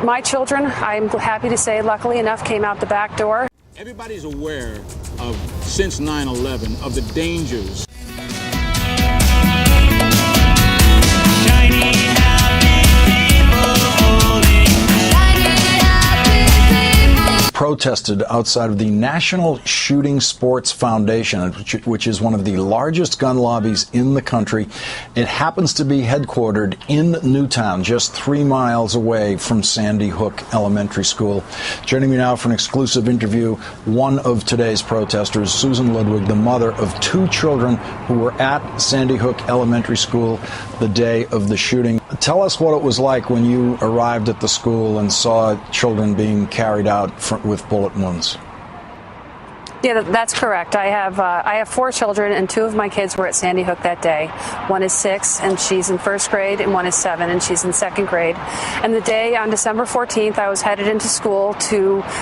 My children, I'm happy to say, luckily enough, came out the back door. Everybody's aware of, since 9/11, of the dangers. Protested outside of the National Shooting Sports Foundation, which is one of the largest gun lobbies in the country. It happens to be headquartered in Newtown, just 3 miles away from Sandy Hook Elementary School. Joining me now for an exclusive interview, one of today's protesters, Susan Ludwig, the mother of 2 children who were at Sandy Hook Elementary School the day of the shooting. Tell us what it was like when you arrived at the school and saw children being carried out with bullet wounds. Yeah, that's correct. I have 4 children, and 2 of my kids were at Sandy Hook that day. One is 6, and she's in 1st grade, and one is 7, and she's in 2nd grade. And the day on December 14th, I was headed into school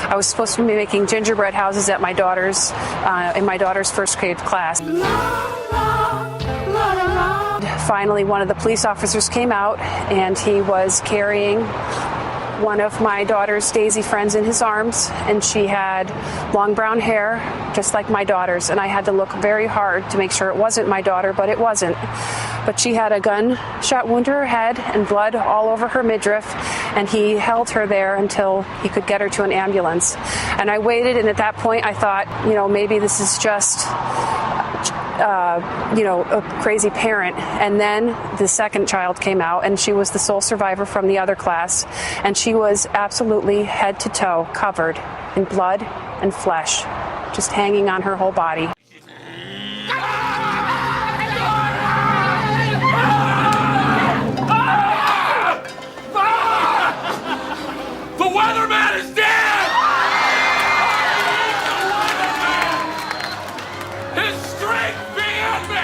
I was supposed to be making gingerbread houses at my daughter's, in my daughter's 1st grade class. Finally, one of the police officers came out, and he was carrying one of my daughter's Daisy friends in his arms, and she had long brown hair, just like my daughter's, and I had to look very hard to make sure it wasn't my daughter, but it wasn't. But she had a gunshot wound to her head and blood all over her midriff, and he held her there until he could get her to an ambulance. And I waited, and at that point I thought, maybe this is just a crazy parent. And then the second child came out, and she was the sole survivor from the other class, and she was absolutely head to toe covered in blood and flesh, just hanging on her whole body. The weatherman is dead! His strength beyond me!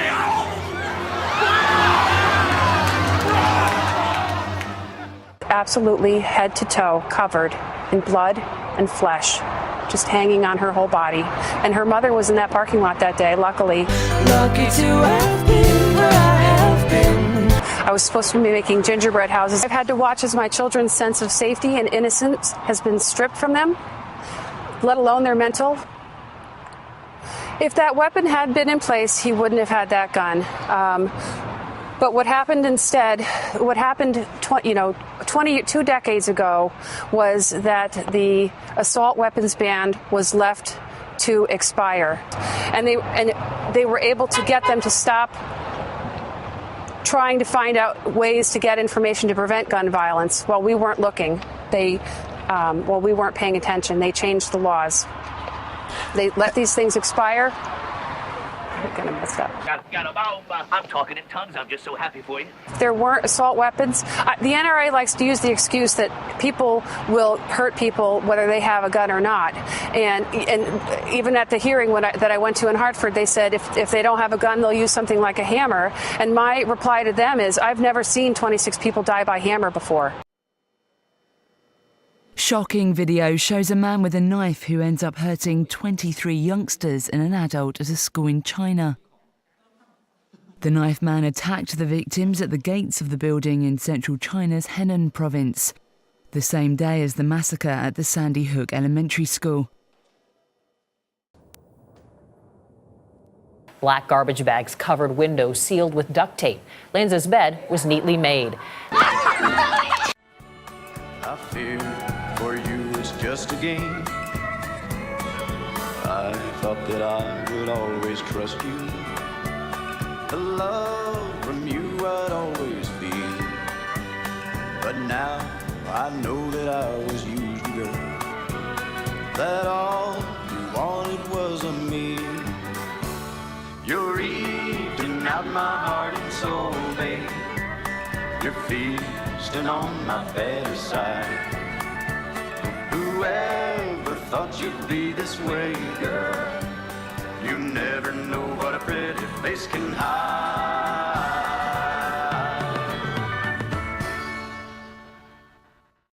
Absolutely head to toe covered in blood and flesh, just hanging on her whole body. And her mother was in that parking lot that day, luckily. Lucky to have been where I have been. I was supposed to be making gingerbread houses. I've had to watch as my children's sense of safety and innocence has been stripped from them, let alone their mental. If that weapon had been in place, he wouldn't have had that gun. But what happened instead, 22 decades ago, was that the assault weapons ban was left to expire. And they were able to get them to stop trying to find out ways to get information to prevent gun violence while we weren't looking. While we weren't paying attention, they changed the laws. They let these things expire. I'm gonna mess up. I'm talking in tongues. I'm just so happy for you. If there weren't assault weapons, the NRA likes to use the excuse that people will hurt people whether they have a gun or not. And even at the hearing that I went to in Hartford, they said if they don't have a gun, they'll use something like a hammer. And my reply to them is, I've never seen 26 people die by hammer before. Shocking video shows a man with a knife who ends up hurting 23 youngsters and an adult at a school in China. The knife man attacked the victims at the gates of the building in central China's Henan province, the same day as the massacre at the Sandy Hook Elementary School. Black garbage bags covered windows sealed with duct tape. Lanza's bed was neatly made. I fear for you it's just a game. I thought that I would always trust you. The love from you I'd always feel. But now I know that I was used, girl. That all you wanted was a meal. You're eating out my heart and soul, babe. You're feasting on my better side. Whoever thought you'd be this way, girl? You never know what a pretty face can hide.